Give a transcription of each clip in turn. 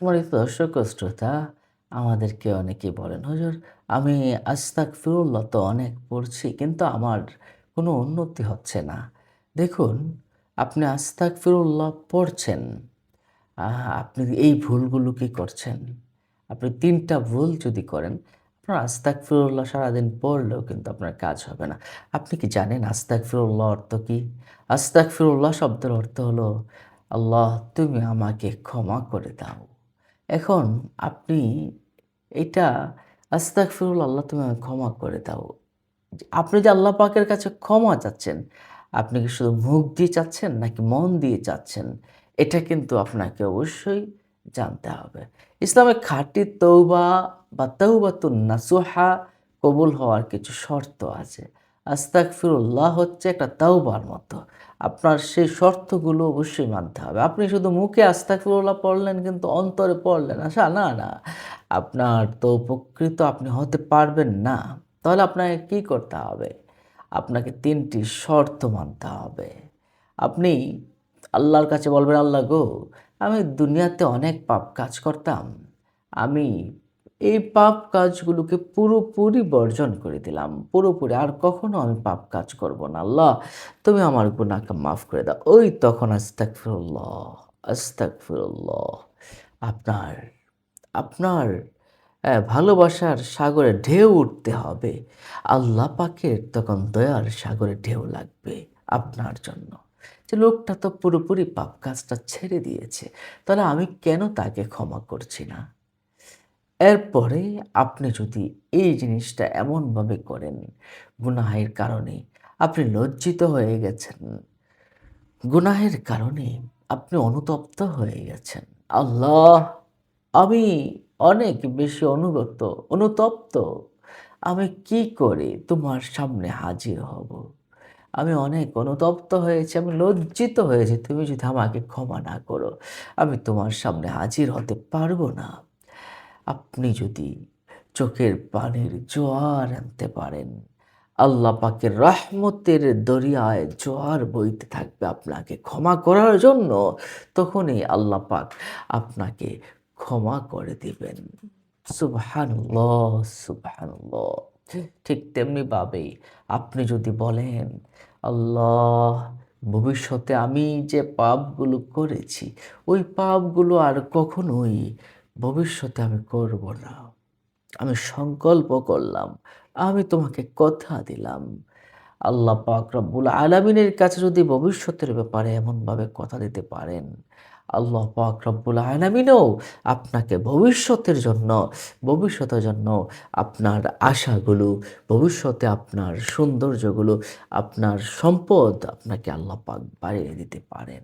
সম্মানিত দর্শক ও শ্রোতা, আমাদেরকে অনেকেই বলেন, "হুজুর, আমি আস্তাগফিরুল্লাহ তো অনেক পড়ছি, কিন্তু আমার কোনো উন্নতি হচ্ছে না।" দেখুন, আপনি আস্তাগফিরুল্লাহ পড়ছেন, আ আপনি এই ভুলগুলো কি করছেন? আপনি ৩ টা ভুল যদি করেন, আপনার আস্তাগফিরুল্লাহ সারাদিন পড়লেও কিন্তু আপনার কাজ হবে না। আপনি কি জানেন আস্তাগফিরুল্লাহ অর্থ কি? আস্তাগফিরুল্লাহ শব্দের অর্থ হলো, "আল্লাহ, তুমি আমাকে ক্ষমা করে দাও।" এখন আপনি এইটা আস্তাগফিরুল্লাহ, আল্লাহ তুমি আমাকে ক্ষমা করে দাও। আপনি যে আল্লাহ পাকের কাছে ক্ষমা চাচ্ছেন, আপনি কি শুধু মুখ দিয়ে চাচ্ছেন নাকি মন দিয়ে চাচ্ছেন? এটা কিন্তু আপনাকে অবশ্যই জানতে হবে। ইসলামে খাঁটি তৌবা বা তাওবাতুন নাসুহা কবুল হওয়ার কিছু শর্ত আছে। আস্তাগফিরুল্লাহ হচ্ছে একটা তাওবার মতো। আপনার সেই শর্তগুলো অবশ্যই মানতে হবে। আপনি শুধু মুখে আস্তাগফিরুল্লাহ পড়লেন কিন্তু অন্তরে পড়লেন না। না। আপনার তো উপকৃত আপনি হতে পারবেন না। তাহলে আপনাকে কি করতে হবে? আপনাকে ৩ টি শর্ত মানতে হবে। আপনি আল্লাহর কাছে বলবেন, "আল্লাহ গো, আমি দুনিয়াতে অনেক পাপ কাজ করতাম। আমি এই পাপ কাজগুলোকে পুরোপুরি বর্জন করে দিলাম। পুরোপুরি আর কখনো আমি পাপ কাজ করব না। আল্লাহ, তুমি আমার গুনাহকে মাফ করে দাও।" ওই তখন আস্তাগফিরুল্লাহ, আস্তাগফিরুল্লাহ। আপনার আপনার ভালোবাসার সাগরে ঢেউ উঠতে হবে। আল্লাহ পাকের তখন দয়ার সাগরে ঢেউ লাগবে আপনার জন্য। যে লোকটা তো পুরোপুরি পাপ কাজটা ছেড়ে দিয়েছে। তাহলে আমি কেন তাকে ক্ষমা করছি না? এরপরে আপনি যদি এই জিনিসটা এমনভাবে করেন, গুনাহের কারণে আপনি লজ্জিত হয়ে গেছেন। গুনাহের কারণে আপনি অনুতপ্ত হয়ে গেছেন। আল্লাহ! আমি অনেক বেশি অনুতপ্ত। আমি কি করে তোমার সামনে হাজির হব? আমি অনেক অনুতপ্ত হয়েছি, আমি লজ্জিত হয়েছি। তুমি যদি আমাকে ক্ষমা না করো, আমি তোমার সামনে হাজির হতে পারব না। আপনি যদি চোখের পানির জোয়ার আনতে পারেন, আল্লাহ পাকের রহমতের দরিয়ায় জোয়ার বইতে থাকবে আপনাকে ক্ষমা করার জন্য। তখনই আল্লাহ পাক আপনাকে ক্ষমা করে দিবেন। সুবহানাল্লাহ, সুবহানাল্লাহ। ঠিক তেমনিভাবেই আপনি যদি বলেন, "আল্লাহ, ভবিষ্যতে আমি যে পাপগুলো করেছি, ওই পাপগুলো আর কখনোই ভবিষ্যতে আমি করব না। আমি সংকল্প করলাম। আমি তোমাকে কথা দিলাম।" আল্লাহ পাক রব্বুল আলামিনের কাছে যদি ভবিষ্যতের ব্যাপারে এমনভাবে কথা দিতে পারেন, আল্লাহ পাক রব্বুল আলামিনও আপনাকে ভবিষ্যতের জন্য আপনার আশাগুলো, ভবিষ্যতে আপনার সৌন্দর্যগুলো, আপনার সম্পদ আপনাকে আল্লাহ পাক বাড়িয়ে দিতে পারেন।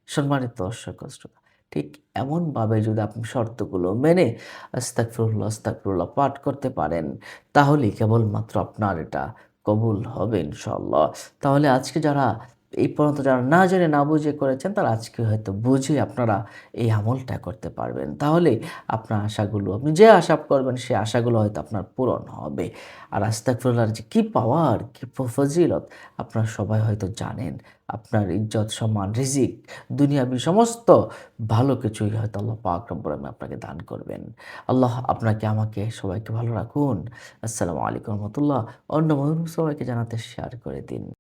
সম্মানিত দর্শক ও শ্রোতা, ঠিক এমনভাবে যদি আপনি শর্তগুলো মেনে আস্তাগফিরুল্লাহ, আস্তাগফিরুল্লাহ পাঠ করতে পারেন, তাহলেই কেবলমাত্র আপনার এটা কবুল হবে ইনশাআল্লাহ। তাহলে আজকে যারা এই পর্যন্ত যারা না জেনে না বুঝে করেছেন, তারা আজকে হয়তো বুঝে আপনারা এই আমলটা করতে পারবেন। তাহলে আপনার আশাগুলো আপনি যে আশা করবেন, সেই আশাগুলো হয়তো আপনার পূরণ হবে। আর আস্তাগফিরুল্লাহর যে কি পাওয়ার, কি ফজিলত আপনারা সবাই হয়তো জানেন। আপনার ইজ্জত, সম্মান, রিজিক, দুনিয়াবি সমস্ত ভালো কিছুই হয়তো আল্লাহ পাক রব্বুল আলামিন আপনাকে দান করবেন। আল্লাহ আপনাকে, আমাকে, সবাইকে ভালো রাখুন। আসসালামু আলাইকুম ওয়া রাহমাতুল্লাহ। অন্য সবাইকে জানাতে শেয়ার করে দিন।